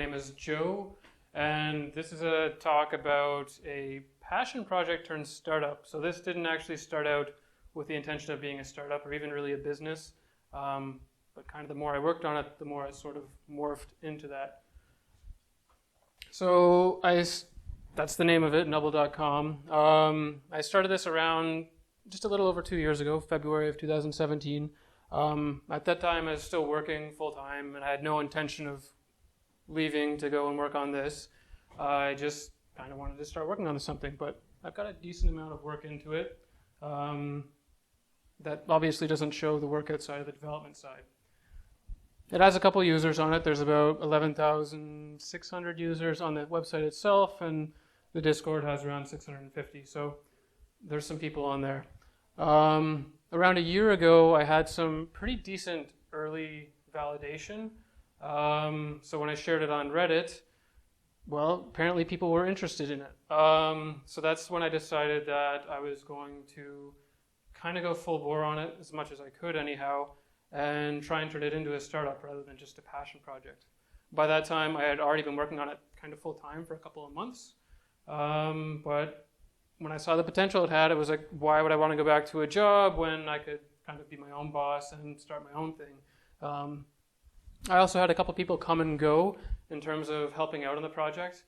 name is Joe, and this is a talk about a passion project turned startup. So this didn't actually start out with the intention of being a startup or even really a business, but kind of the more I worked on it, the more it sort of morphed into that. So that's the name of it, Nubble.com. I started this around just a little over 2 years ago, February of 2017. At that time, I was still working full-time, and I had no intention of leaving to go and work on this. I just kind of wanted to start working on something, but I've got a decent amount of work into it. That obviously doesn't show the work outside of the development side. It has a couple users on it. There's about 11,600 users on the website itself, and the Discord has around 650. So there's some people on there. Around a year ago, I had some pretty decent early validation. So when I shared it on Reddit, well, apparently people were interested in it. So that's when I decided that I was going to kind of go full bore on it as much as I could anyhow, and try and turn it into a startup rather than just a passion project. By that time, I had already been working on it kind of full time for a couple of months. But when I saw the potential it had, it was like, why would I want to go back to a job when I could kind of be my own boss and start my own thing? I also had a couple people come and go in terms of helping out on the project.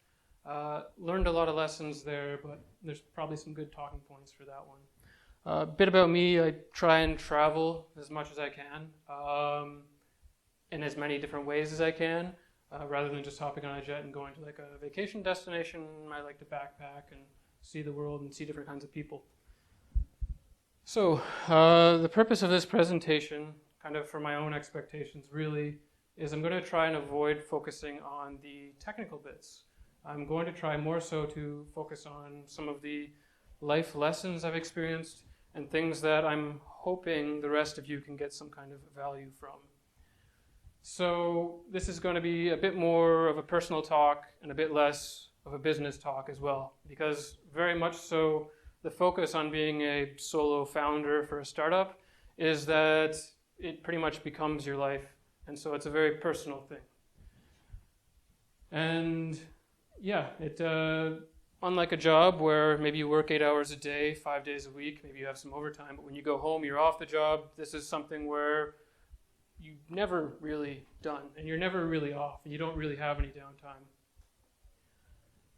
Learned a lot of lessons there, but there's probably some good talking points for that one. A bit about me, I try and travel as much as I can in as many different ways as I can. Rather than just hopping on a jet and going to like a vacation destination, I like to backpack and see the world and see different kinds of people. So the purpose of this presentation, kind of for my own expectations really, is I'm going to try and avoid focusing on the technical bits. I'm going to try more so to focus on some of the life lessons I've experienced and things that I'm hoping the rest of you can get some kind of value from. So this is going to be a bit more of a personal talk and a bit less of a business talk as well, because very much so the focus on being a solo founder for a startup is that it pretty much becomes your life, and so it's a very personal thing. And yeah, unlike a job where maybe you work 8 hours a day, 5 days a week, maybe you have some overtime, but when you go home, you're off the job. This is something where you've never really done, and you're never really off, and you don't really have any downtime.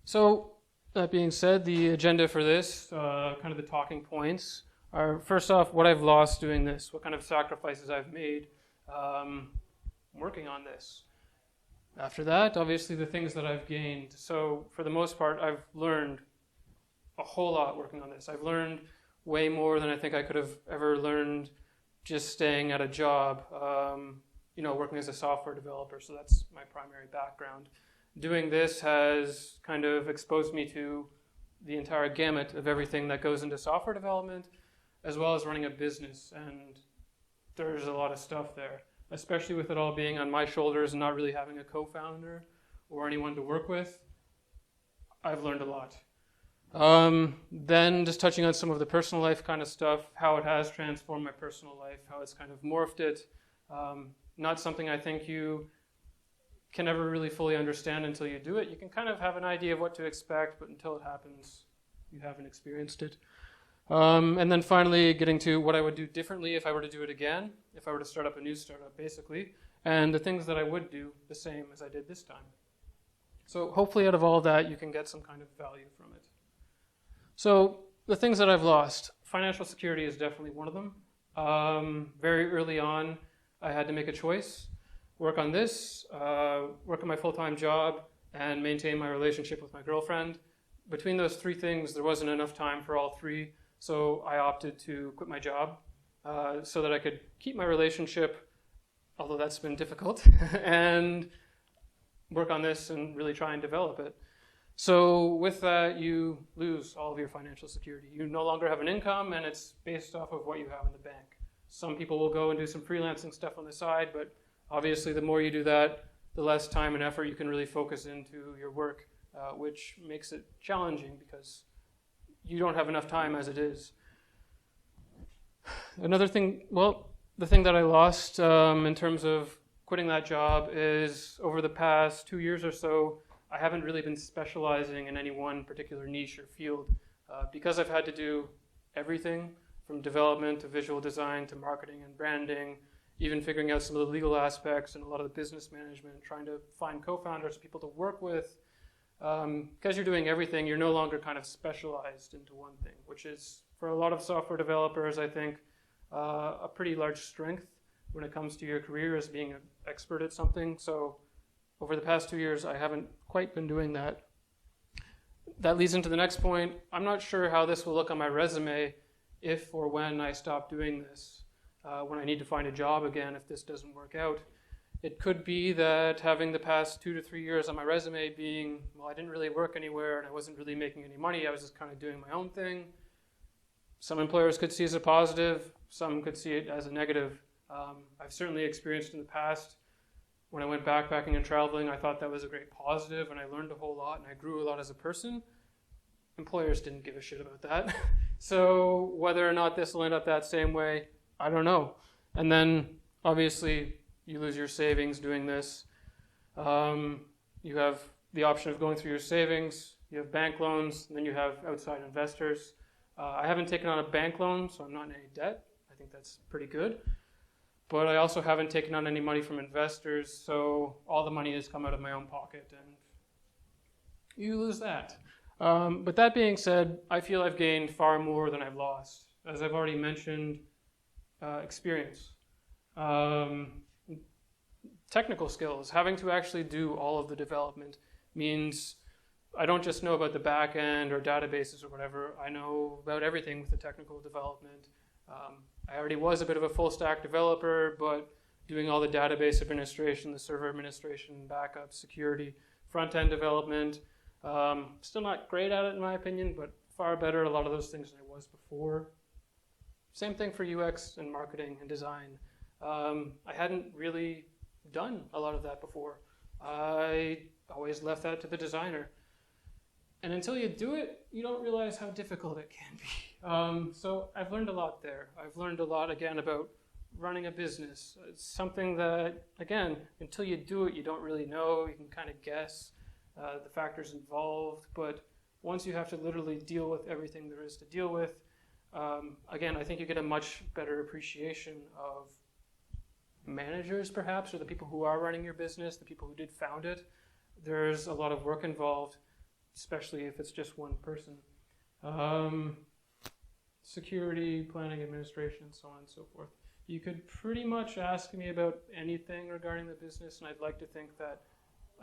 So, that being said, the agenda for this, kind of the talking points, are first off, what I've lost doing this, what kind of sacrifices I've made working on this. After that, obviously, the things that I've gained. So, for the most part, I've learned a whole lot working on this. I've learned way more than I think I could have ever learned just staying at a job, working as a software developer. So that's my primary background. Doing this has kind of exposed me to the entire gamut of everything that goes into software development, as well as running a business. And there's a lot of stuff there, especially with it all being on my shoulders and not really having a co-founder or anyone to work with. I've learned a lot. Then just touching on some of the personal life kind of stuff, how it has transformed my personal life, how it's kind of morphed it. Not something I think you can ever really fully understand until you do it. You can kind of have an idea of what to expect, but until it happens, you haven't experienced it. And then finally getting to what I would do differently if I were to do it again, if I were to start up a new startup, basically, and the things that I would do the same as I did this time. So hopefully out of all that, you can get some kind of value from it. So the things that I've lost, financial security is definitely one of them. Very early on, I had to make a choice, work on this, work on my full-time job, and maintain my relationship with my girlfriend. Between those three things, there wasn't enough time for all three, so I opted to quit my job so that I could keep my relationship, although that's been difficult, and work on this and really try and develop it. So with that, you lose all of your financial security. You no longer have an income, and it's based off of what you have in the bank. Some people will go and do some freelancing stuff on the side, but obviously the more you do that, the less time and effort you can really focus into your work, which makes it challenging because you don't have enough time as it is. Another thing, well, the thing that I lost in terms of quitting that job is over the past 2 years or so, I haven't really been specializing in any one particular niche or field. Because I've had to do everything from development to visual design to marketing and branding, even figuring out some of the legal aspects and a lot of the business management, trying to find co-founders, people to work with. Because you're doing everything, you're no longer kind of specialized into one thing, which is, for a lot of software developers, I think, a pretty large strength when it comes to your career as being an expert at something. So over the past 2 years, I haven't quite been doing that. That leads into the next point. I'm not sure how this will look on my resume if or when I stop doing this, when I need to find a job again if this doesn't work out. It could be that having the past 2 to 3 years on my resume being, well, I didn't really work anywhere and I wasn't really making any money, I was just kind of doing my own thing. Some employers could see it as a positive, some could see it as a negative. I've certainly experienced in the past, when I went backpacking and traveling, I thought that was a great positive and I learned a whole lot and I grew a lot as a person. Employers didn't give a shit about that. So whether or not this will end up that same way, I don't know. And then obviously you lose your savings doing this. You have the option of going through your savings, you have bank loans, and then you have outside investors. I haven't taken on a bank loan, so I'm not in any debt. I think that's pretty good. But I also haven't taken on any money from investors, so all the money has come out of my own pocket, and you lose that. But that being said, I feel I've gained far more than I've lost. As I've already mentioned, experience. Technical skills. Having to actually do all of the development means I don't just know about the back end or databases or whatever. I know about everything with the technical development. I already was a bit of a full stack developer, but doing all the database administration, the server administration, backup, security, front end development. Still not great at it in my opinion, but far better at a lot of those things than I was before. Same thing for UX and marketing and design. I hadn't really done a lot of that before. I always left that to the designer. And until you do it, you don't realize how difficult it can be. So I've learned a lot there. I've learned a lot, again, about running a business. It's something that, again, until you do it, you don't really know. You can kind of guess the factors involved. But once you have to literally deal with everything there is to deal with, again, I think you get a much better appreciation of managers, perhaps, or the people who are running your business, the people who did found it. There's a lot of work involved, especially if it's just one person. Security, planning, administration, and so on and so forth. You could pretty much ask me about anything regarding the business, and I'd like to think that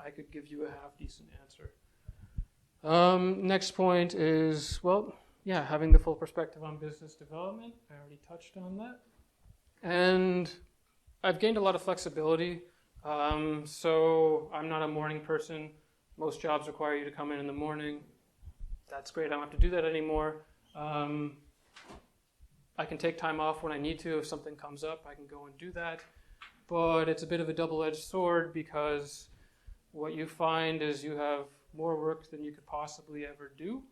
I could give you a half-decent answer. Next point is, well, yeah, having the full perspective on business development. I already touched on that. And I've gained a lot of flexibility. So I'm not a morning person. Most jobs require you to come in the morning. That's great. I don't have to do that anymore. I can take time off when I need to. If something comes up, I can go and do that. But it's a bit of a double-edged sword because what you find is you have more work than you could possibly ever do.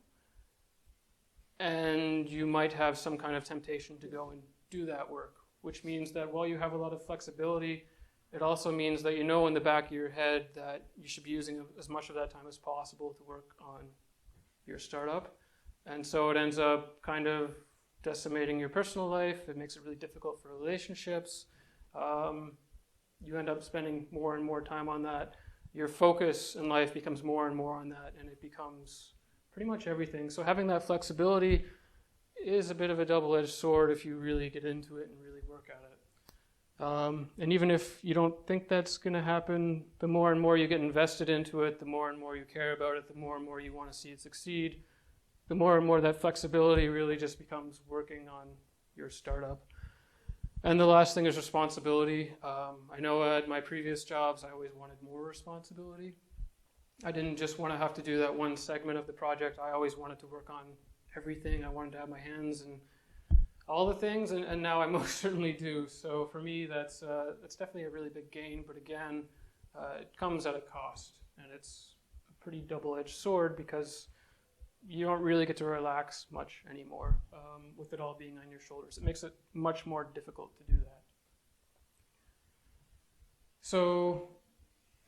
And you might have some kind of temptation to go and do that work, which means that while you have a lot of flexibility, it also means that you know in the back of your head that you should be using as much of that time as possible to work on your startup. And so it ends up kind of decimating your personal life. It makes it really difficult for relationships. You end up spending more and more time on that. Your focus in life becomes more and more on that, and it becomes pretty much everything. So having that flexibility is a bit of a double-edged sword if you really get into it and really work at it. And even if you don't think that's going to happen, the more and more you get invested into it, the more and more you care about it, the more and more you want to see it succeed, the more and more that flexibility really just becomes working on your startup. And the last thing is responsibility. I know at my previous jobs, I always wanted more responsibility. I didn't just want to have to do that one segment of the project. I always wanted to work on everything. I wanted to have my hands in all the things, and now I most certainly do. So for me, that's definitely a really big gain. But again, it comes at a cost, and it's a pretty double-edged sword because you don't really get to relax much anymore with it all being on your shoulders. It makes it much more difficult to do that. So,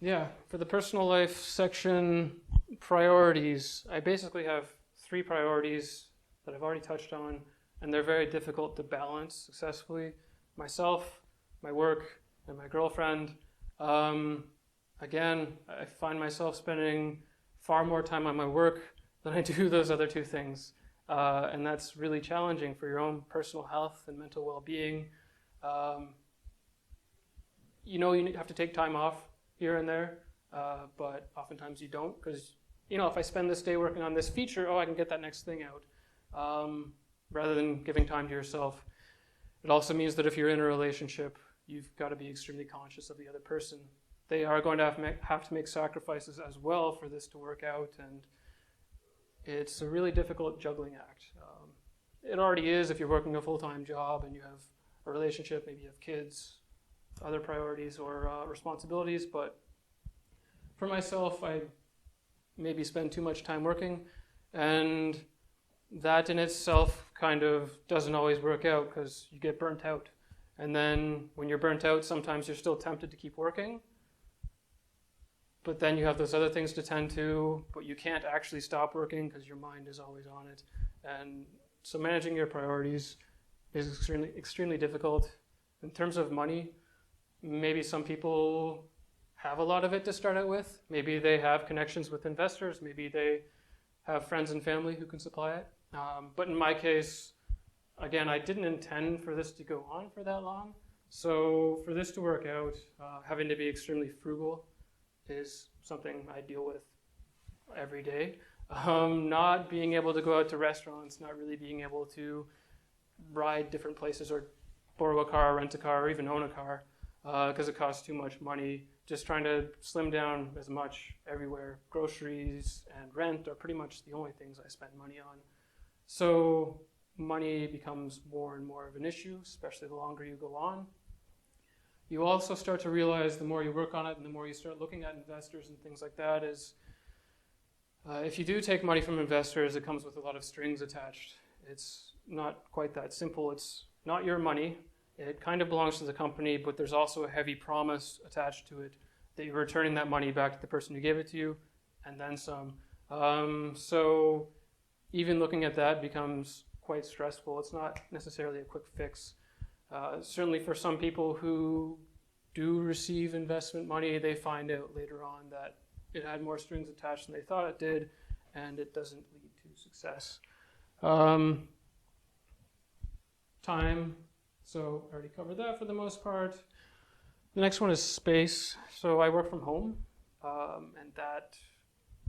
yeah, for the personal life section, priorities, I basically have 3 priorities that I've already touched on, and they're very difficult to balance successfully. Myself, my work, and my girlfriend. Again, I find myself spending far more time on my work than I do those other 2 things. And that's really challenging for your own personal health and mental well-being. You have to take time off here and there, but oftentimes you don't, because if I spend this day working on this feature, I can get that next thing out, rather than giving time to yourself. It also means that if you're in a relationship, you've got to be extremely conscious of the other person. They are going to have to make sacrifices as well for this to work out, and it's a really difficult juggling act. It already is if you're working a full-time job and you have a relationship, maybe you have kids, other priorities or responsibilities, but for myself, I maybe spend too much time working, and that in itself kind of doesn't always work out because you get burnt out. And then when you're burnt out, sometimes you're still tempted to keep working, but then you have those other things to tend to, but you can't actually stop working because your mind is always on it. And so managing your priorities is extremely difficult. In terms of money, maybe some people have a lot of it to start out with. Maybe they have connections with investors. Maybe they have friends and family who can supply it. But in my case, again, I didn't intend for this to go on for that long. So for this to work out, having to be extremely frugal is something I deal with every day. Not being able to go out to restaurants, not really being able to ride different places or borrow a car, rent a car, or even own a car, because it costs too much money. Just trying to slim down as much everywhere. Groceries and rent are pretty much the only things I spend money on. So money becomes more and more of an issue, especially the longer you go on. You also start to realize the more you work on it and the more you start looking at investors and things like that is, if you do take money from investors, it comes with a lot of strings attached. It's not quite that simple. It's not your money. It kind of belongs to the company, but there's also a heavy promise attached to it that you're returning that money back to the person who gave it to you, and then some. So even looking at that becomes quite stressful. It's not necessarily a quick fix. Certainly for some people who do receive investment money, they find out later on that it had more strings attached than they thought it did, and it doesn't lead to success. Time. So I already covered that for the most part. The next one is space. So I work from home, and that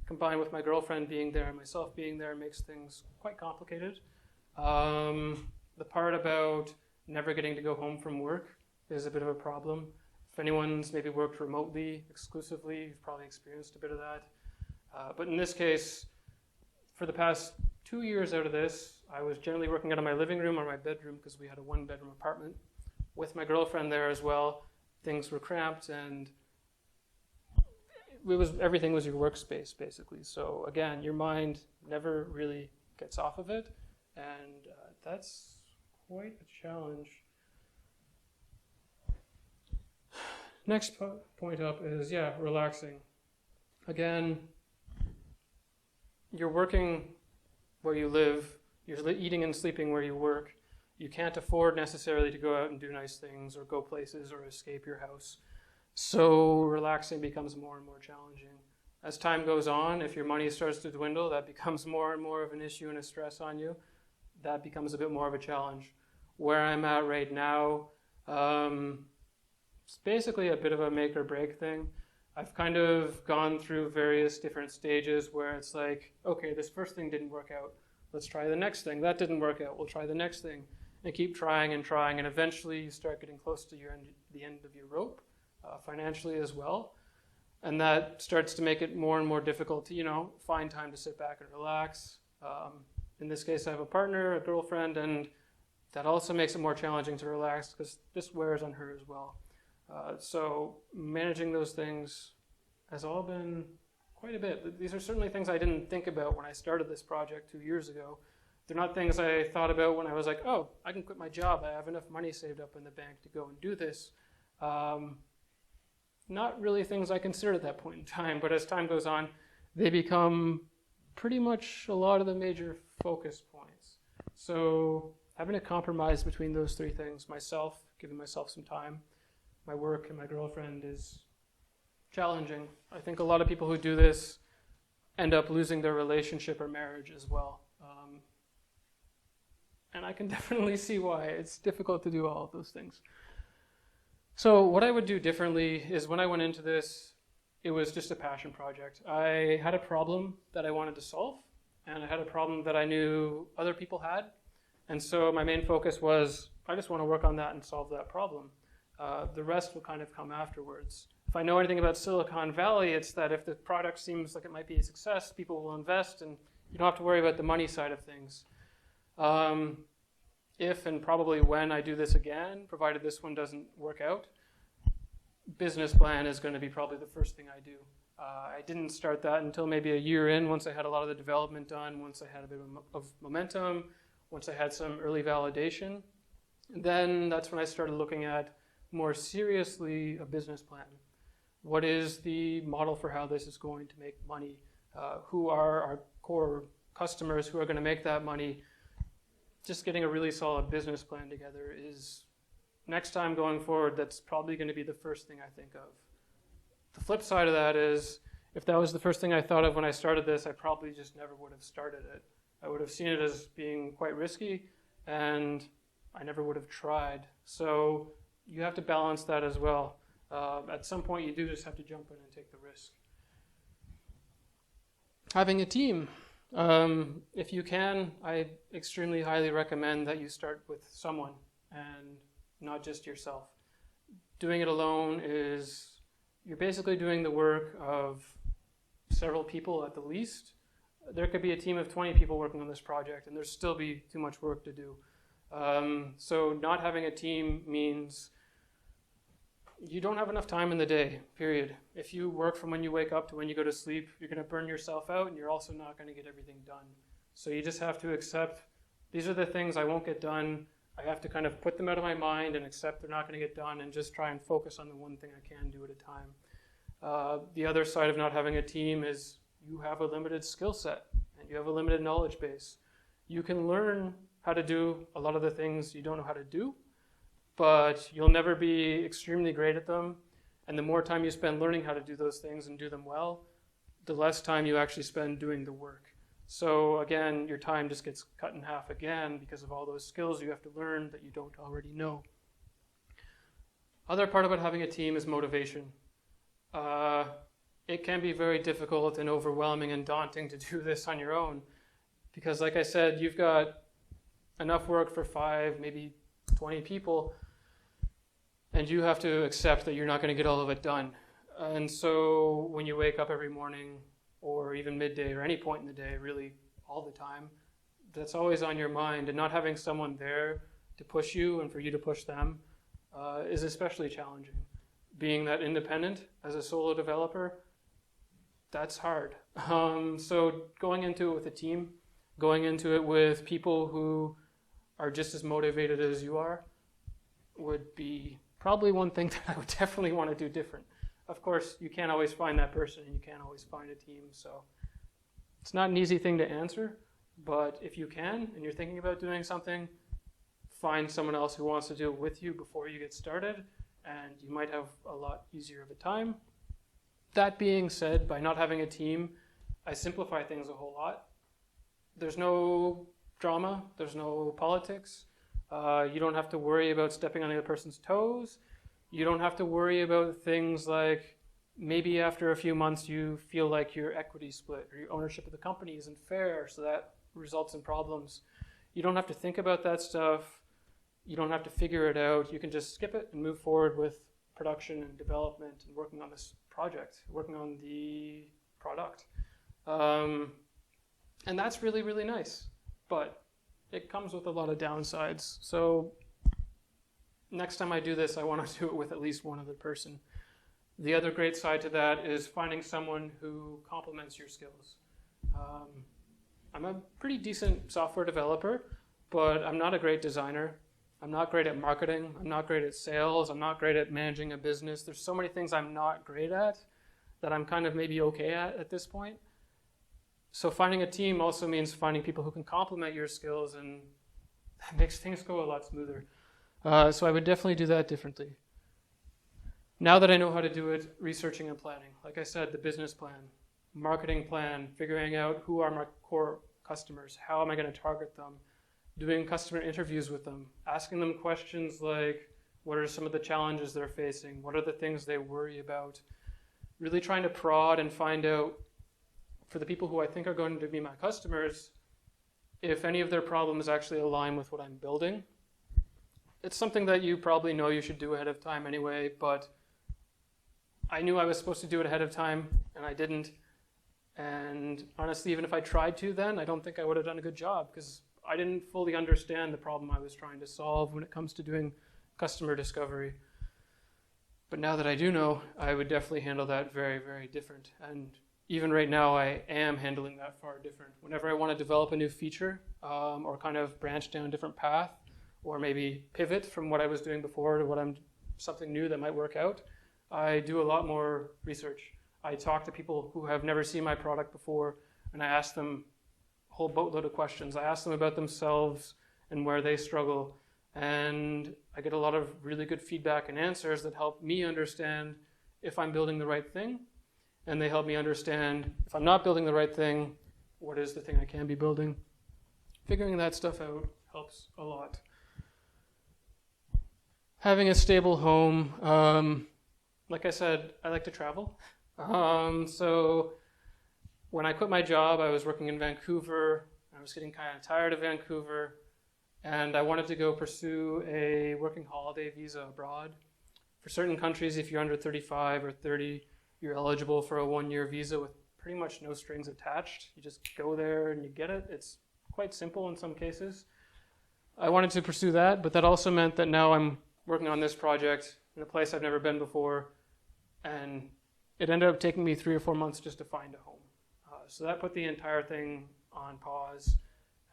combined with my girlfriend being there and myself being there makes things quite complicated. The part about never getting to go home from work is a bit of a problem. If anyone's maybe worked remotely exclusively, you've probably experienced a bit of that. But in this case, for the past 2 years out of this, I was generally working out of my living room or my bedroom because we had a 1-bedroom apartment. With my girlfriend there as well, things were cramped and everything was your workspace basically. So again, your mind never really gets off of it, and that's quite a challenge. Next point up is, relaxing. Again, you're working where you live, you're eating and sleeping where you work. You can't afford necessarily to go out and do nice things or go places or escape your house. So relaxing becomes more and more challenging. As time goes on, if your money starts to dwindle, that becomes more and more of an issue and a stress on you. That becomes a bit more of a challenge. Where I'm at right now, it's basically a bit of a make or break thing. I've kind of gone through various different stages where it's like, okay, this first thing didn't work out. Let's try the next thing. That didn't work out. We'll try the next thing. And keep trying, and eventually you start getting close to the end of your rope, financially as well. And that starts to make it more and more difficult to, find time to sit back and relax. In this case, I have a partner, a girlfriend, and that also makes it more challenging to relax because this wears on her as well. So managing those things has all been quite a bit. These are certainly things I didn't think about when I started this project 2 years ago. They're not things I thought about when I was like, oh, I can quit my job. I have enough money saved up in the bank to go and do this. not really things I considered at that point in time, but as time goes on, they become pretty much a lot of the major focus points. So having to compromise between those three things, myself, giving myself some time, my work, and my girlfriend, is challenging. I think a lot of people who do this end up losing their relationship or marriage as well. And I can definitely see why. It's difficult to do all of those things. So what I would do differently is when I went into this, it was just a passion project. I had a problem that I wanted to solve, and I had a problem that I knew other people had. And so my main focus was, I just want to work on that and solve that problem. The rest will kind of come afterwards. If I know anything about Silicon Valley, it's that if the product seems like it might be a success, people will invest, and you don't have to worry about the money side of things. If and probably when I do this again, provided this one doesn't work out, business plan is going to be probably the first thing I do. I didn't start that until maybe a year in, once I had a lot of the development done, once I had a bit of momentum, once I had some early validation. Then that's when I started looking at more seriously a business plan. What is the model for how this is going to make money? Who are our core customers who are going to make that money? Just getting a really solid business plan together is, next time going forward, that's probably going to be the first thing I think of. The flip side of that is, if that was the first thing I thought of when I started this, I probably just never would have started it. I would have seen it as being quite risky, and I never would have tried. So you have to balance that as well. At some point, you do just have to jump in and take the risk. Having a team. If you can, I extremely highly recommend that you start with someone and not just yourself. Doing it alone is, you're basically doing the work of several people at the least. There could be a team of 20 people working on this project, and there'd still be too much work to do. So not having a team means you don't have enough time in the day, period. If you work from when you wake up to when you go to sleep, you're going to burn yourself out, and you're also not going to get everything done. So you just have to accept, these are the things I won't get done. I have to kind of put them out of my mind and accept they're not going to get done, and just try and focus on the one thing I can do at a time. The other side of not having a team is you have a limited skill set, and you have a limited knowledge base. You can learn how to do a lot of the things you don't know how to do, but you'll never be extremely great at them. And the more time you spend learning how to do those things and do them well, the less time you actually spend doing the work. So again, your time just gets cut in half again because of all those skills you have to learn that you don't already know. Other part about having a team is motivation. It can be very difficult and overwhelming and daunting to do this on your own because, like I said, you've got enough work for 5, maybe 20 people, and you have to accept that you're not going to get all of it done. And so when you wake up every morning or even midday or any point in the day, really all the time, that's always on your mind. And not having someone there to push you and for you to push them is especially challenging. Being that independent as a solo developer, that's hard. So going into it with a team, going into it with people who are just as motivated as you are would be probably one thing that I would definitely want to do different. Of course, you can't always find that person, and you can't always find a team, so it's not an easy thing to answer, but if you can, and you're thinking about doing something, find someone else who wants to do it with you before you get started, and you might have a lot easier of a time. That being said, by not having a team, I simplify things a whole lot. There's no drama, there's no politics. You don't have to worry about stepping on the other person's toes. You don't have to worry about things like maybe after a few months you feel like your equity split or your ownership of the company isn't fair, so that results in problems. You don't have to think about that stuff. You don't have to figure it out. You can just skip it and move forward with production and development and working on this project, working on the product. And that's really, really nice. But it comes with a lot of downsides. So next time I do this, I want to do it with at least one other person. The other great side to that is finding someone who complements your skills. I'm a pretty decent software developer, but I'm not a great designer. I'm not great at marketing. I'm not great at sales. I'm not great at managing a business. There's so many things I'm not great at that I'm kind of maybe okay at this point. So finding a team also means finding people who can complement your skills, and that makes things go a lot smoother. So I would definitely do that differently. Now that I know how to do it, researching and planning. Like I said, the business plan, marketing plan, figuring out who are my core customers, how am I going to target them, doing customer interviews with them, asking them questions like, what are some of the challenges they're facing? What are the things they worry about? Really trying to prod and find out, for the people who I think are going to be my customers, if any of their problems actually align with what I'm building. It's something that you probably know you should do ahead of time anyway, but I knew I was supposed to do it ahead of time, and I didn't. And honestly, even if I tried to then, I don't think I would have done a good job, because I didn't fully understand the problem I was trying to solve when it comes to doing customer discovery. But now that I do know, I would definitely handle that very, very different. And even right now, I am handling that far different. Whenever I want to develop a new feature, or kind of branch down a different path, or maybe pivot from what I was doing before to something new that might work out, I do a lot more research. I talk to people who have never seen my product before, and I ask them a whole boatload of questions. I ask them about themselves and where they struggle, and I get a lot of really good feedback and answers that help me understand if I'm building the right thing, and they help me understand if I'm not building the right thing, what is the thing I can be building. Figuring that stuff out helps a lot. Having a stable home, like I said, I like to travel. So when I quit my job, I was working in Vancouver. I was getting kind of tired of Vancouver, and I wanted to go pursue a working holiday visa abroad. For certain countries, if you're under 35 or 30, you're eligible for a 1-year visa with pretty much no strings attached. You just go there and you get it. It's quite simple in some cases. I wanted to pursue that, but that also meant that now I'm working on this project in a place I've never been before, and it ended up taking me 3 or 4 months just to find a home. So that put the entire thing on pause.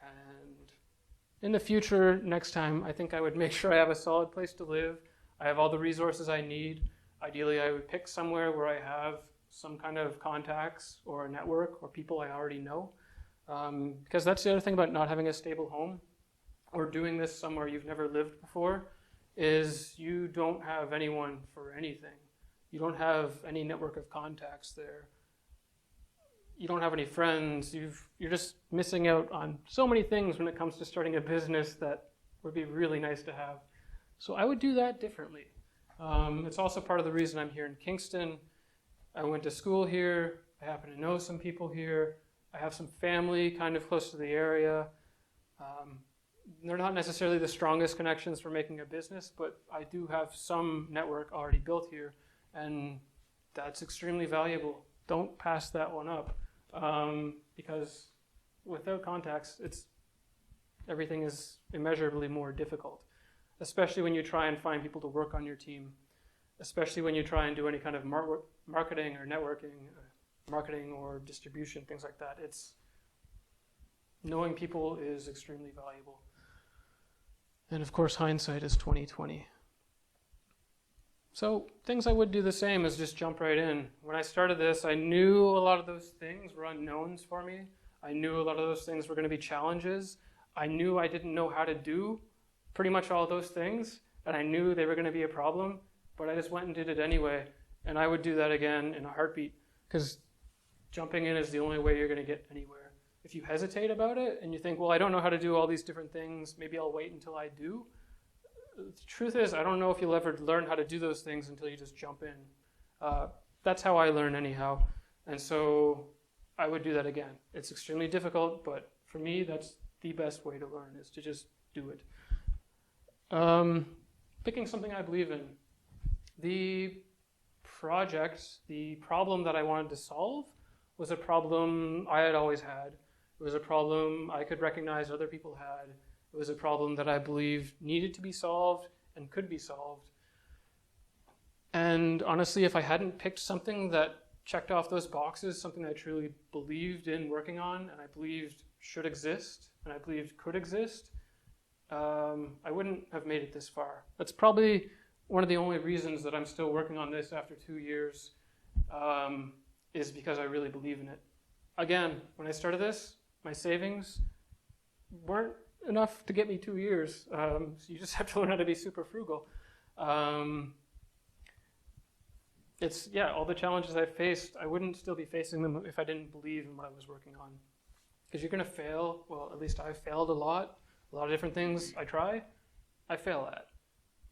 And in the future, next time, I think I would make sure I have a solid place to live. I have all the resources I need. Ideally, I would pick somewhere where I have some kind of contacts or a network or people I already know. Because that's the other thing about not having a stable home or doing this somewhere you've never lived before, is you don't have anyone for anything. You don't have any network of contacts there. You don't have any friends. You're just missing out on so many things when it comes to starting a business that would be really nice to have. So I would do that differently. It's also part of the reason I'm here in Kingston. I went to school here. I happen to know some people here. I have some family kind of close to the area. They're not necessarily the strongest connections for making a business, but I do have some network already built here, and that's extremely valuable. Don't pass that one up, because without contacts, everything is immeasurably more difficult, especially when you try and find people to work on your team, especially when you try and do any kind of marketing or networking, marketing or distribution, things like that. Knowing people is extremely valuable. And of course, hindsight is 20/20. So things I would do the same is just jump right in. When I started this, I knew a lot of those things were unknowns for me. I knew a lot of those things were going to be challenges. I knew I didn't know how to do pretty much all those things, and I knew they were going to be a problem, but I just went and did it anyway. And I would do that again in a heartbeat, because jumping in is the only way you're going to get anywhere. If you hesitate about it and you think, well, I don't know how to do all these different things, maybe I'll wait until I do. The truth is, I don't know if you'll ever learn how to do those things until you just jump in. That's how I learn anyhow. And so I would do that again. It's extremely difficult, but for me, that's the best way to learn, is to just do it. Picking something I believe in. The problem that I wanted to solve was a problem I had always had. It was a problem I could recognize other people had. It was a problem that I believed needed to be solved and could be solved. And honestly, if I hadn't picked something that checked off those boxes, something I truly believed in working on, and I believed should exist, and I believed could exist, I wouldn't have made it this far. That's probably one of the only reasons that I'm still working on this after 2 years, is because I really believe in it. Again, when I started this, my savings weren't enough to get me 2 years. So you just have to learn how to be super frugal. All the challenges I faced, I wouldn't still be facing them if I didn't believe in what I was working on. Because you're going to fail. Well, at least I've failed a lot of different things I fail at.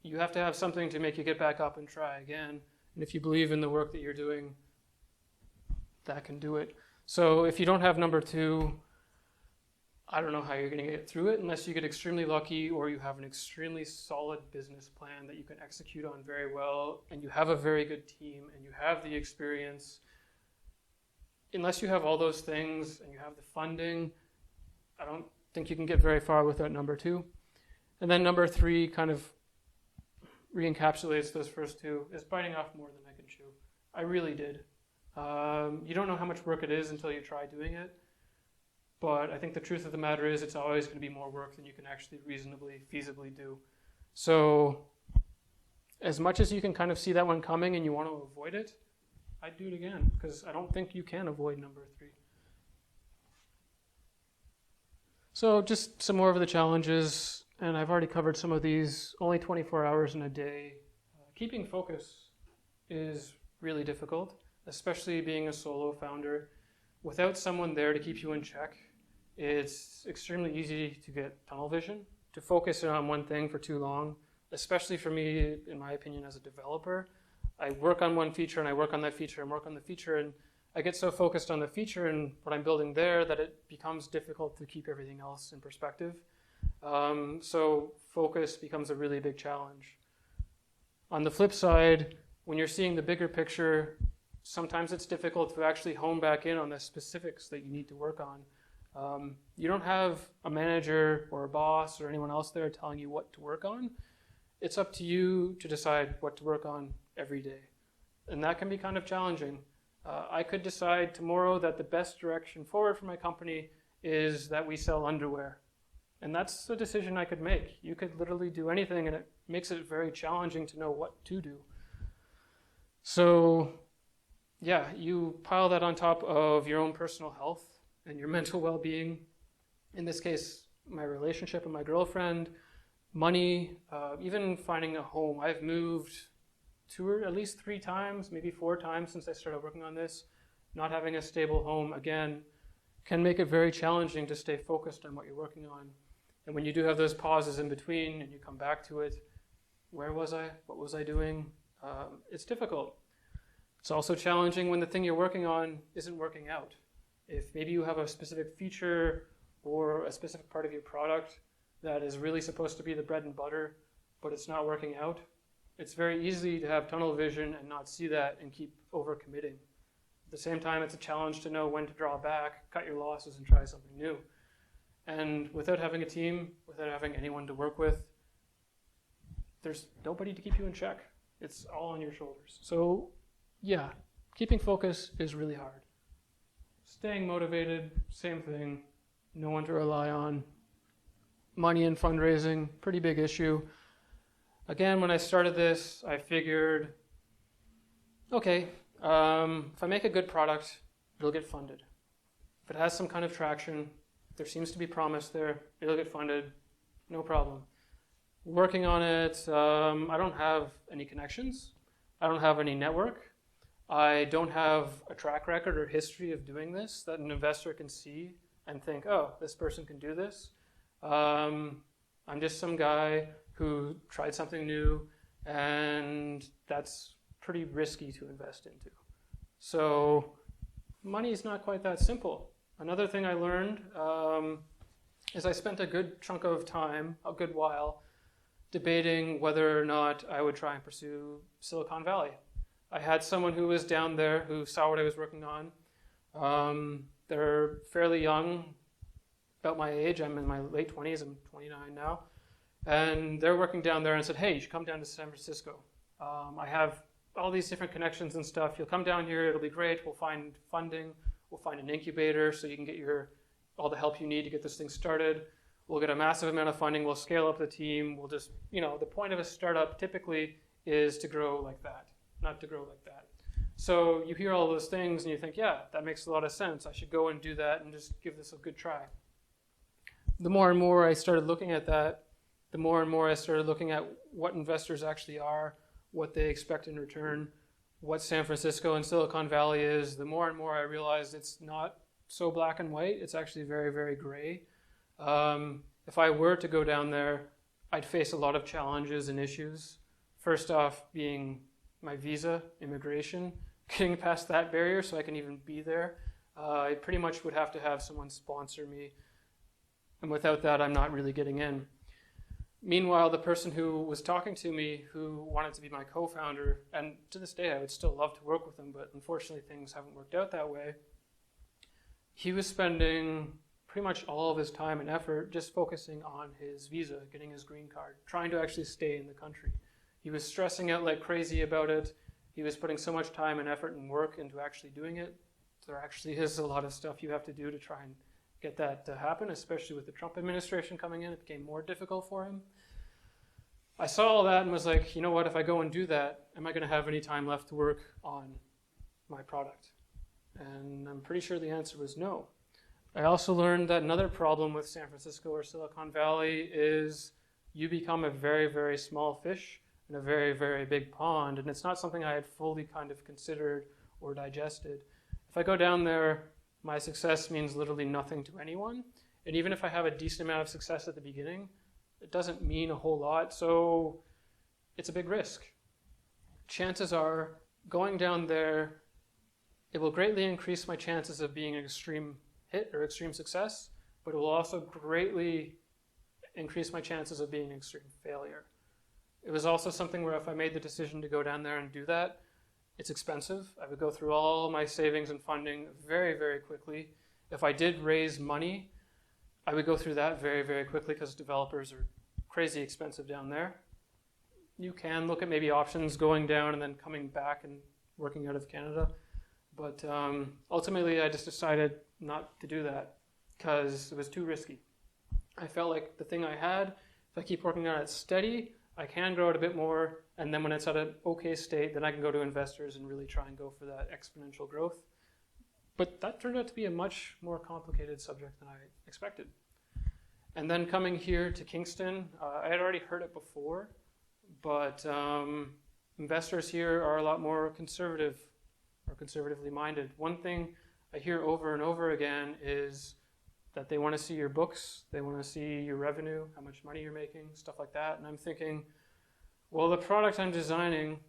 You have to have something to make you get back up and try again. And if you believe in the work that you're doing, that can do it. So if you don't have number 2, I don't know how you're going to get through it unless you get extremely lucky or you have an extremely solid business plan that you can execute on very well and you have a very good team and you have the experience. Unless you have all those things and you have the funding, I don't think you can get very far without number 2. And then number 3 kind of re-encapsulates those first 2, is biting off more than I can chew. I really did. You don't know how much work it is until you try doing it. But I think the truth of the matter is it's always going to be more work than you can actually reasonably, feasibly do. So as much as you can kind of see that one coming and you want to avoid it, I'd do it again, because I don't think you can avoid number 3. So just some more of the challenges, and I've already covered some of these. Only 24 hours in a day. Keeping focus is really difficult, especially being a solo founder. Without someone there to keep you in check, it's extremely easy to get tunnel vision, to focus on one thing for too long, especially for me, in my opinion, as a developer. I work on one feature and I work on that feature and work on the feature, and I get so focused on the feature and what I'm building there that it becomes difficult to keep everything else in perspective. So focus becomes a really big challenge. On the flip side, when you're seeing the bigger picture, sometimes it's difficult to actually hone back in on the specifics that you need to work on. You don't have a manager or a boss or anyone else there telling you what to work on. It's up to you to decide what to work on every day. And that can be kind of challenging. I could decide tomorrow that the best direction forward for my company is that we sell underwear. And that's a decision I could make. You could literally do anything, and it makes it very challenging to know what to do. So yeah, you pile that on top of your own personal health and your mental well-being. In this case, my relationship with my girlfriend, money, even finding a home. I've moved at least 3 times, maybe 4 times since I started working on this. Not having a stable home, again, can make it very challenging to stay focused on what you're working on. And when you do have those pauses in between and you come back to it, where was I? What was I doing? It's difficult. It's also challenging when the thing you're working on isn't working out. If maybe you have a specific feature or a specific part of your product that is really supposed to be the bread and butter, but it's not working out, it's very easy to have tunnel vision and not see that and keep overcommitting. At the same time, it's a challenge to know when to draw back, cut your losses, and try something new. And without having a team, without having anyone to work with, there's nobody to keep you in check. It's all on your shoulders. So yeah, keeping focus is really hard. Staying motivated, same thing. No one to rely on. Money and fundraising, pretty big issue. Again, when I started this, I figured, okay, if I make a good product, it'll get funded. If it has some kind of traction, there seems to be promise there, it'll get funded, no problem. Working on it, I don't have any connections. I don't have any network. I don't have a track record or history of doing this that an investor can see and think, oh, this person can do this. I'm just some guy who tried something new, and that's pretty risky to invest into. So money is not quite that simple. Another thing I learned is I spent a good chunk of time, a good while, debating whether or not I would try and pursue Silicon Valley. I had someone who was down there who saw what I was working on. They're fairly young, about my age. I'm in my late 20s. I'm 29 now. And they're working down there and said, hey, you should come down to San Francisco. I have all these different connections and stuff. You'll come down here. It'll be great. We'll find funding. We'll find an incubator so you can get all the help you need to get this thing started. we'll get a massive amount of funding, we'll scale up the team, we'll just, the point of a startup typically is to grow like that, not to grow like that. So you hear all those things and you think, yeah, that makes a lot of sense. I should go and do that and just give this a good try. The more and more I started looking at that, the more and more I started looking at what investors actually are, what they expect in return, what San Francisco and Silicon Valley is, the more and more I realized it's not so black and white. It's actually very, very gray. If I were to go down there, I'd face a lot of challenges and issues. First off, being my visa, immigration, getting past that barrier so I can even be there. I pretty much would have to have someone sponsor me. And without that, I'm not really getting in. Meanwhile, the person who was talking to me, who wanted to be my co-founder, and to this day I would still love to work with him, but unfortunately things haven't worked out that way. He was spending pretty much all of his time and effort just focusing on his visa, getting his green card, trying to actually stay in the country. He was stressing out like crazy about it. He was putting so much time and effort and work into actually doing it. There actually is a lot of stuff you have to do to try and get that to happen, especially with the Trump administration coming in. It became more difficult for him. I saw all that and was like, you know what, if I go and do that, am I going to have any time left to work on my product? And I'm pretty sure the answer was no. I also learned that another problem with San Francisco or Silicon Valley is you become a very, very small fish in a very, very big pond, and it's not something I had fully kind of considered or digested. If I go down there, my success means literally nothing to anyone. And even if I have a decent amount of success at the beginning, it doesn't mean a whole lot. So it's a big risk. Chances are going down there, it will greatly increase my chances of being an extreme hit or extreme success, but it will also greatly increase my chances of being an extreme failure. It was also something where if I made the decision to go down there and do that, it's expensive. I would go through all my savings and funding very, very quickly. If I did raise money, I would go through that very, very quickly because developers are crazy expensive down there. You can look at maybe options going down and then coming back and working out of Canada. But ultimately, I just decided not to do that because it was too risky. I felt like the thing I had, if I keep working on it steady, I can grow it a bit more, and then when it's at an okay state, then I can go to investors and really try and go for that exponential growth. But that turned out to be a much more complicated subject than I expected. And then coming here to Kingston, I had already heard it before, but investors here are a lot more conservative or conservatively minded. One thing I hear over and over again is that they want to see your books, they want to see your revenue, how much money you're making, stuff like that. And I'm thinking, well, the product I'm designing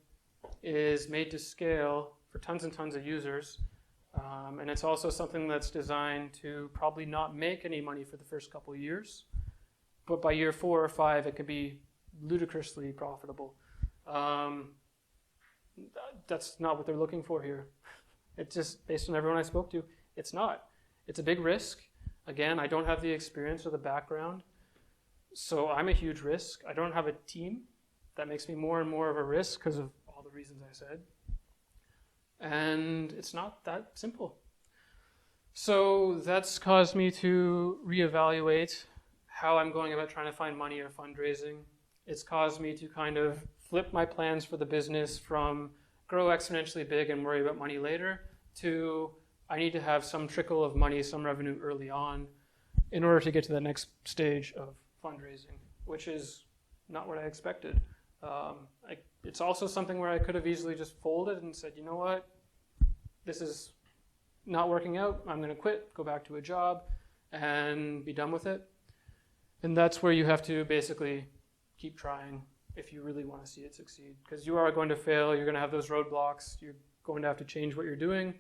is made to scale for tons and tons of users. And it's also something that's designed to probably not make any money for the first couple of years. But by year 4 or 5, it could be ludicrously profitable. That's not what they're looking for here. It's just, based on everyone I spoke to, it's not. It's a big risk. Again, I don't have the experience or the background, so I'm a huge risk. I don't have a team. That makes me more and more of a risk because of all the reasons I said. And it's not that simple. So that's caused me to reevaluate how I'm going about trying to find money or fundraising. It's caused me to kind of flip my plans for the business from grow exponentially big and worry about money later to I need to have some trickle of money, some revenue early on in order to get to the next stage of fundraising, which is not what I expected. It's also something where I could have easily just folded and said, you know what, this is not working out, I'm going to quit, go back to a job, and be done with it. And that's where you have to basically keep trying if you really want to see it succeed. Because you are going to fail, you're going to have those roadblocks, you're going to have to change what you're doing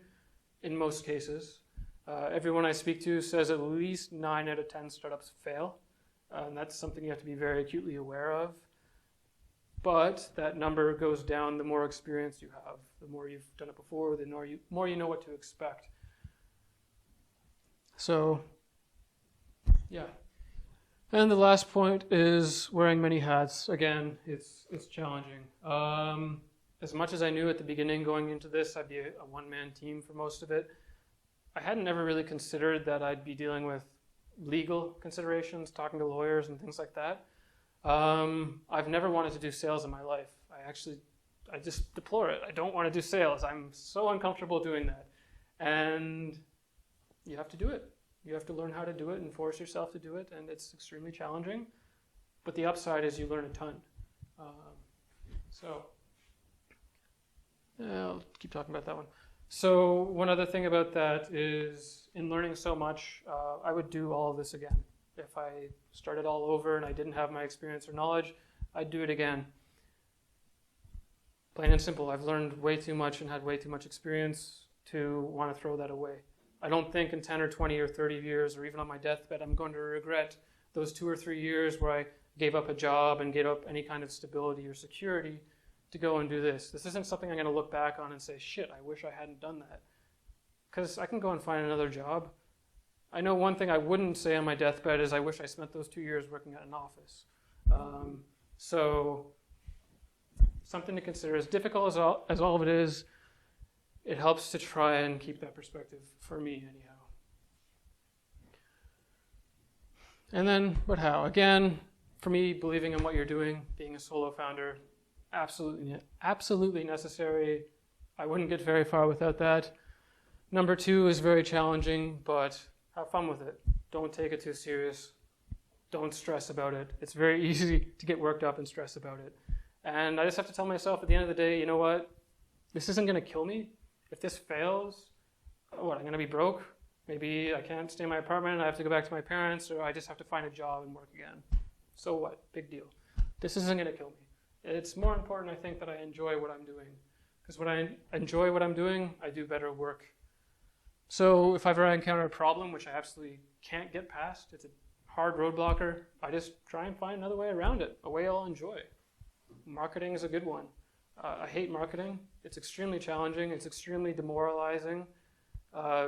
in most cases. Everyone I speak to says at least 9 out of 10 startups fail. And that's something you have to be very acutely aware of. But that number goes down the more experience you have, the more you've done it before, the more you know what to expect. So, yeah. And the last point is wearing many hats. Again, it's challenging. As much as I knew at the beginning going into this, I'd be a one-man team for most of it. I hadn't ever really considered that I'd be dealing with legal considerations, talking to lawyers and things like that. I've never wanted to do sales in my life. I just deplore it. I don't want to do sales. I'm so uncomfortable doing that. And you have to do it. You have to learn how to do it and force yourself to do it, and it's extremely challenging. But the upside is you learn a ton. I'll keep talking about that one. So one other thing about that is in learning so much, I would do all of this again. If I started all over and I didn't have my experience or knowledge, I'd do it again. Plain and simple, I've learned way too much and had way too much experience to want to throw that away. I don't think in 10 or 20 or 30 years, or even on my deathbed, I'm going to regret those 2 or 3 years where I gave up a job and gave up any kind of stability or security to go and do this. This isn't something I'm going to look back on and say, shit, I wish I hadn't done that. Because I can go and find another job. I know one thing I wouldn't say on my deathbed is I wish I spent those 2 years working at an office. So something to consider. As difficult as all of it is, it helps to try and keep that perspective, for me anyhow. And then, but how? Again, for me, believing in what you're doing, being a solo founder, absolutely necessary. I wouldn't get very far without that. Number 2 is very challenging, but have fun with it. Don't take it too serious. Don't stress about it. It's very easy to get worked up and stress about it. And I just have to tell myself at the end of the day, you know what? This isn't going to kill me. If this fails, what, I'm going to be broke? Maybe I can't stay in my apartment, I have to go back to my parents, or I just have to find a job and work again. So what? Big deal. This isn't going to kill me. It's more important, I think, that I enjoy what I'm doing. Because when I enjoy what I'm doing, I do better work. So if ever I encounter a problem, which I absolutely can't get past, it's a hard roadblocker, I just try and find another way around it, a way I'll enjoy. Marketing is a good one. I hate marketing. It's extremely challenging. It's extremely demoralizing.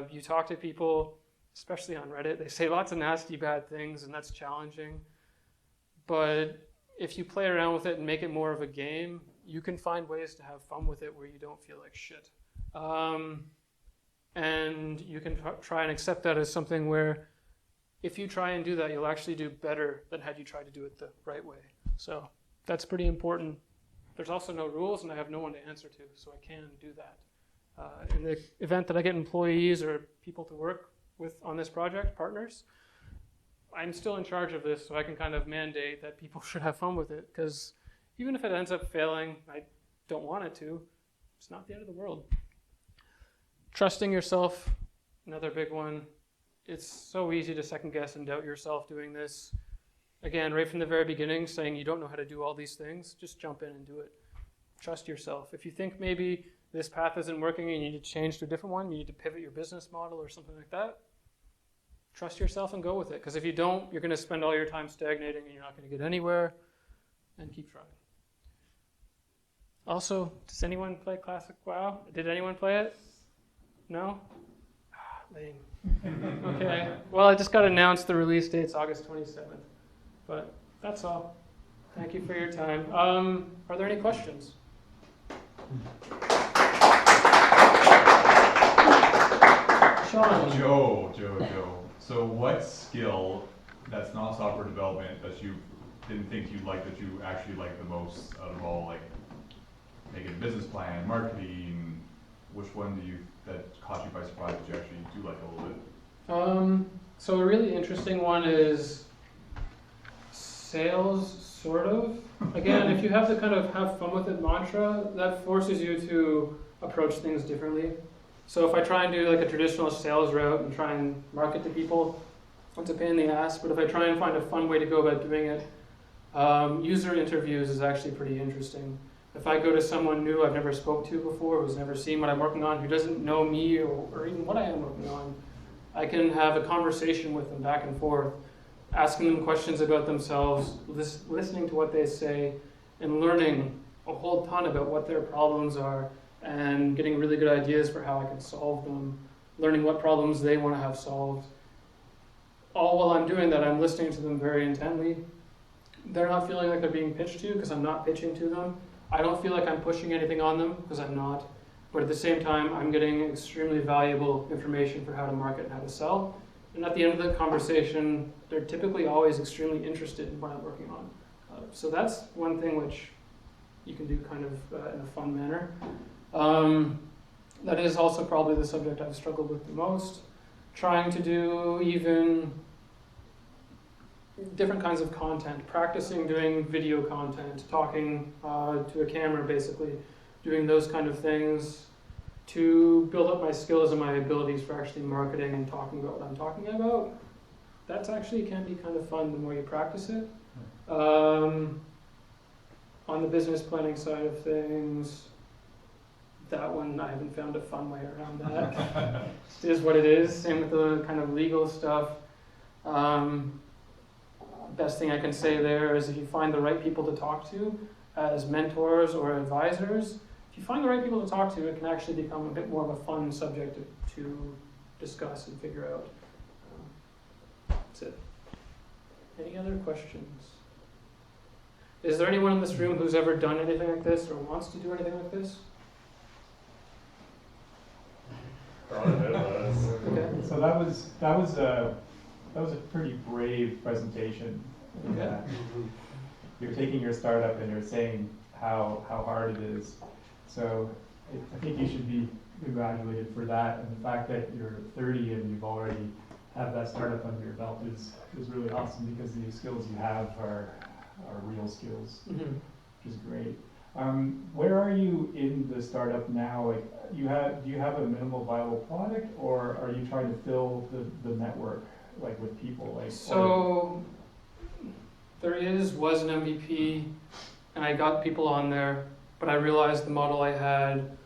You talk to people, especially on Reddit, they say lots of nasty, bad things, and that's challenging. But if you play around with it and make it more of a game, you can find ways to have fun with it where you don't feel like shit. And you can try and accept that as something where if you try and do that, you'll actually do better than had you tried to do it the right way. So that's pretty important. There's also no rules, and I have no one to answer to, so I can do that. In the event that I get employees or people to work with on this project, partners, I'm still in charge of this, so I can kind of mandate that people should have fun with it, because even if it ends up failing, I don't want it to, it's not the end of the world. Trusting yourself, another big one. It's so easy to second guess and doubt yourself doing this. Again, right from the very beginning, saying you don't know how to do all these things, just jump in and do it. Trust yourself. If you think maybe this path isn't working and you need to change to a different one, you need to pivot your business model or something like that, trust yourself and go with it. Because if you don't, you're going to spend all your time stagnating and you're not going to get anywhere. And keep trying. Also, does anyone play Classic WoW? Did anyone play it? No? Lame. Okay. Well, I just got announced the release date's August 27th. But that's all. Thank you for your time. Are there any questions? Sean. Joe. So what skill that's not software development that you didn't think you'd like that you actually like the most out of all, like making a business plan, marketing, which one that caught you by surprise that you actually do like a little bit? So a really interesting one is sales, sort of. Again, if you have the kind of have fun with it mantra, that forces you to approach things differently. So if I try and do like a traditional sales route and try and market to people, it's a pain in the ass, but if I try and find a fun way to go about doing it, user interviews is actually pretty interesting. If I go to someone new I've never spoke to before, who's never seen what I'm working on, who doesn't know me or even what I am working on, I can have a conversation with them back and forth, asking them questions about themselves, listening to what they say, and learning a whole ton about what their problems are, and getting really good ideas for how I can solve them, learning what problems they want to have solved. All while I'm doing that, I'm listening to them very intently. They're not feeling like they're being pitched to, because I'm not pitching to them. I don't feel like I'm pushing anything on them, because I'm not. But at the same time, I'm getting extremely valuable information for how to market and how to sell. And at the end of the conversation, they're typically always extremely interested in what I'm working on. So that's one thing which you can do kind of in a fun manner. That is also probably the subject I've struggled with the most. Trying to do even different kinds of content, practicing doing video content, talking to a camera basically, doing those kind of things to build up my skills and my abilities for actually marketing and talking about what I'm talking about. That's actually can be kind of fun the more you practice it. On the business planning side of things, that one I haven't found a fun way around that. It is what it is. Same with the kind of legal stuff. Best thing I can say there is if you find the right people to talk to as mentors or advisors, if you find the right people to talk to, it can actually become a bit more of a fun subject to discuss and figure out. That's it. Any other questions? Is there anyone in this room who's ever done anything like this or wants to do anything like this? Okay. So that was a pretty brave presentation. Okay. You're taking your startup and you're saying how hard it is. So I think you should be congratulated for that, and the fact that you're 30 and you've already have that startup under your belt is really awesome, because the skills you have are real skills, Mm-hmm. which is great. Where are you in the startup now? Like, do you have a minimal viable product, or are you trying to fill the network, like, with people? Like, So there was an MVP, and I got people on there, but I realized the model I had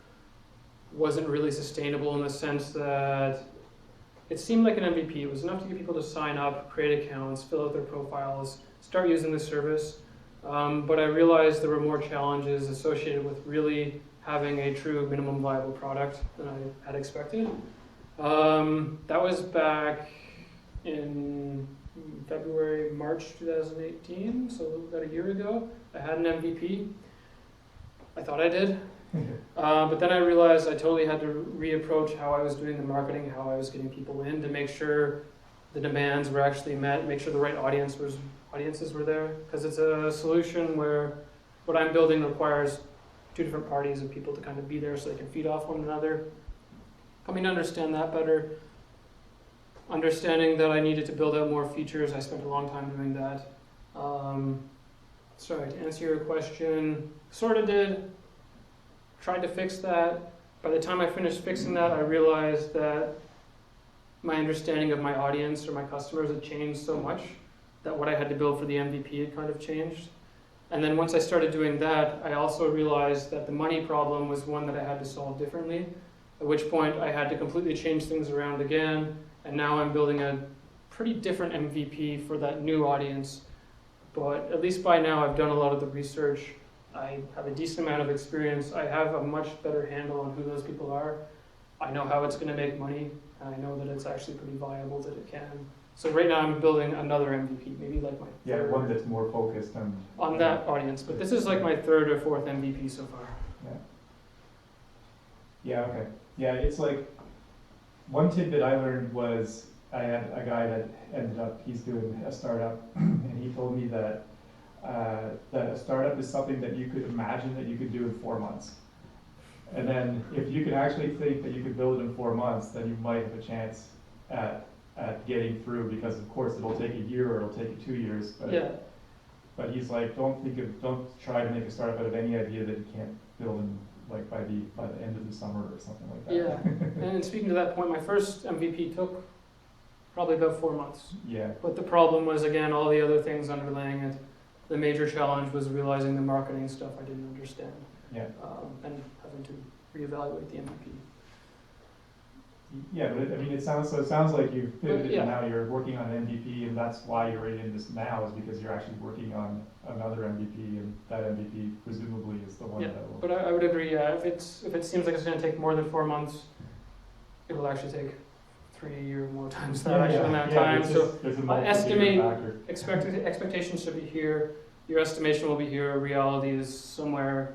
wasn't really sustainable in the sense that it seemed like an MVP. It was enough to get people to sign up, create accounts, fill out their profiles, start using the service. But I realized there were more challenges associated with really having a true minimum viable product than I had expected. That was back in February, March 2018, so about a year ago. I had an MVP. I thought I did. But then I realized I totally had to reapproach how I was doing the marketing, how I was getting people in, to make sure the demands were actually met, make sure the right audiences were there. Because it's a solution where what I'm building requires two different parties of people to kind of be there so they can feed off one another. Coming to understand that better, understanding that I needed to build out more features, I spent a long time doing that. Sorry, to answer your question, sort of did. Tried to fix that. By the time I finished fixing that, I realized that my understanding of my audience or my customers had changed so much that what I had to build for the MVP had kind of changed. And then once I started doing that, I also realized that the money problem was one that I had to solve differently, at which point I had to completely change things around again, and now I'm building a pretty different MVP for that new audience. But at least by now I've done a lot of the research. I have a decent amount of experience. I have a much better handle on who those people are. I know how it's going to make money, and I know that it's actually pretty viable, that it can. So right now I'm building another MVP, maybe like my third, one that's more focused on that audience. But this is like my third or fourth MVP so far. Yeah, okay. Yeah, it's like, one tidbit I learned was, I had a guy that ended up, he's doing a startup, and he told me that that a startup is something that you could imagine that you could do in 4 months. And then if you could actually think that you could build it in 4 months, then you might have a chance at getting through, because of course it'll take a year or it'll take you 2 years. But, Yeah. but he's like, don't try to make a startup out of any idea that you can't build in, like, by the end of the summer or something like that. Yeah. And speaking to that point, my first MVP took probably about 4 months. Yeah. But the problem was, again, all the other things underlying it. The major challenge was realizing the marketing stuff I didn't understand, Yeah. and having to reevaluate the MVP. Yeah, but it sounds like you've pivoted, Yeah. and now you're working on an MVP, and that's why you're in this now, is because you're actually working on another MVP, and that MVP presumably is the one Yeah, that will. but I would agree. Yeah, if it seems like it's going to take more than 4 months, it will actually take 3 or more times that actual amount of time. So there's a estimate- factor. expectations should be here. Your estimation will be here. Reality is somewhere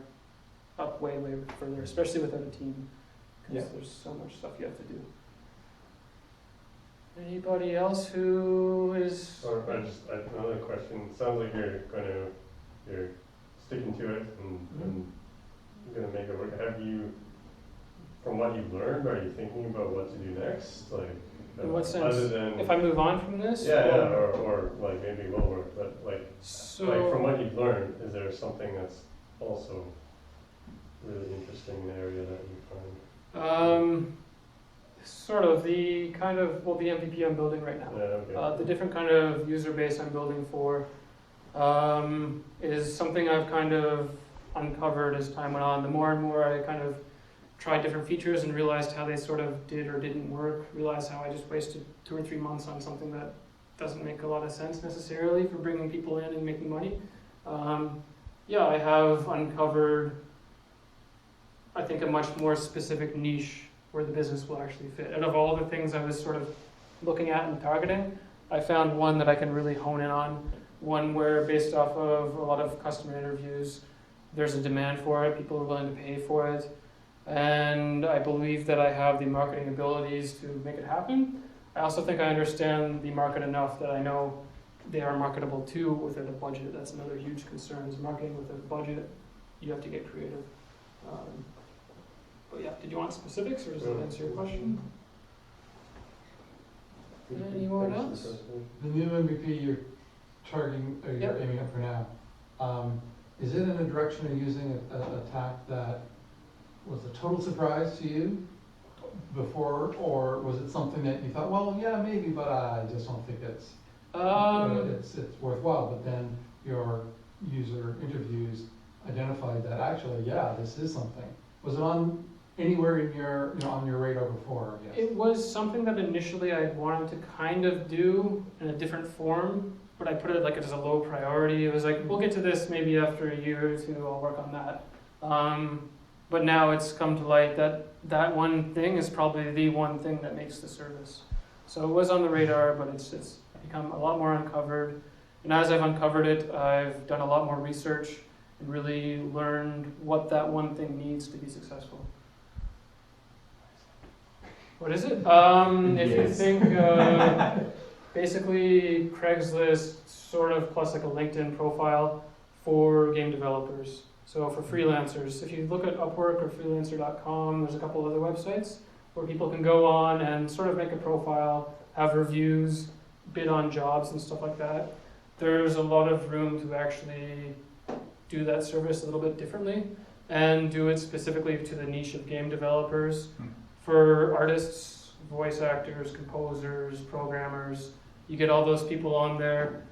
up way further, especially without a team, because there's so much stuff you have to do. Anybody else who is? Or another question. Sounds like you're sticking to it and you're gonna make it work. Have you, from what you've learned, are you thinking about what to do next? Like, In what sense? other than If I move on from this? yeah, or like maybe it will work, but like So, from what you've learned, is there something that's also really interesting in the area that you find? sort of the kind of, well, the MVP I'm building right now. Yeah, okay. The different kind of user base I'm building for is something I've kind of uncovered as time went on. The more and more I kind of tried different features and realized how they sort of did or didn't work, realized how I just wasted 2 or 3 months on something that doesn't make a lot of sense necessarily for bringing people in and making money. Yeah, I have uncovered, I think, a much more specific niche where the business will actually fit. Out of all the things I was sort of looking at and targeting, I found one that I can really hone in on, one where based off of a lot of customer interviews, there's a demand for it, people are willing to pay for it, and I believe that I have the marketing abilities to make it happen. I also think I understand the market enough that I know they are marketable too without a budget. That's another huge concern, is marketing without a budget. You have to get creative. But yeah, did you want specifics, or does that answer your question? Anyone Thanks else? for the The new MVP you're targeting, or you're Yep. aiming at for now, is it in a direction of using a tack that was a total surprise to you before, or was it something that you thought, well, yeah, maybe, but I just don't think it's worthwhile, but then your user interviews identified that actually, yeah, this is something. Was it on anywhere in your, on your radar before, I guess? It was something that initially I wanted to kind of do in a different form, but I put it like as a low priority. It was like, we'll get to this maybe after a year or two, I'll work on that. But now it's come to light that that one thing is probably the one thing that makes the service. So it was on the radar, but it's become a lot more uncovered. And as I've uncovered it, I've done a lot more research and really learned what that one thing needs to be successful. What is it? If you think, basically Craigslist sort of plus like a LinkedIn profile for game developers. So for freelancers, if you look at Upwork or freelancer.com, there's a couple other websites where people can go on and sort of make a profile, have reviews, bid on jobs and stuff like that. There's a lot of room to actually do that service a little bit differently and do it specifically to the niche of game developers. For artists, voice actors, composers, programmers, you get all those people on there.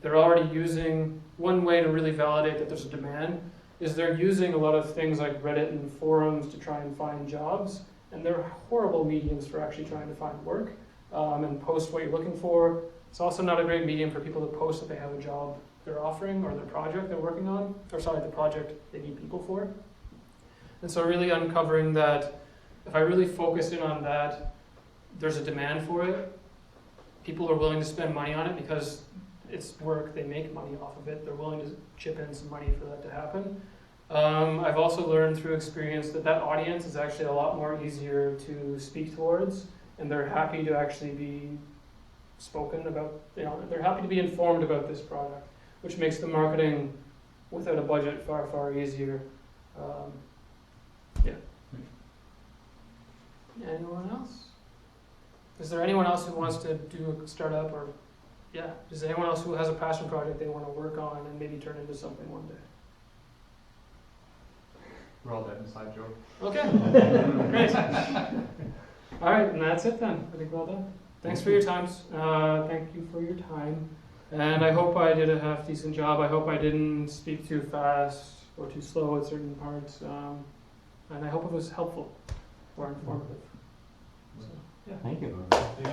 They're already using, one way to really validate that there's a demand is they're using a lot of things like Reddit and forums to try and find jobs, and they're horrible mediums for actually trying to find work and post what you're looking for. It's also not a great medium for people to post that they have a job they're offering or their project they're working on, or sorry, the project they need people for. And so really uncovering that if I really focus in on that, there's a demand for it. People are willing to spend money on it because it's work, they make money off of it, they're willing to chip in some money for that to happen. I've also learned through experience that that audience is actually a lot more easier to speak towards, and they're happy to actually be spoken about, they're happy to be informed about this product, which makes the marketing without a budget far, far easier. Yeah. Anyone else? Is there anyone else who wants to do a startup, or is there anyone else who has a passion project they want to work on and maybe turn into something one day? We're all dead inside joke. Okay, great. All right, and that's it then. I think we're all done. Thanks for your time. Thank you for your time. And I hope I did a half decent job. I hope I didn't speak too fast or too slow at certain parts. And I hope it was helpful or informative. So, yeah. Thank you. Thank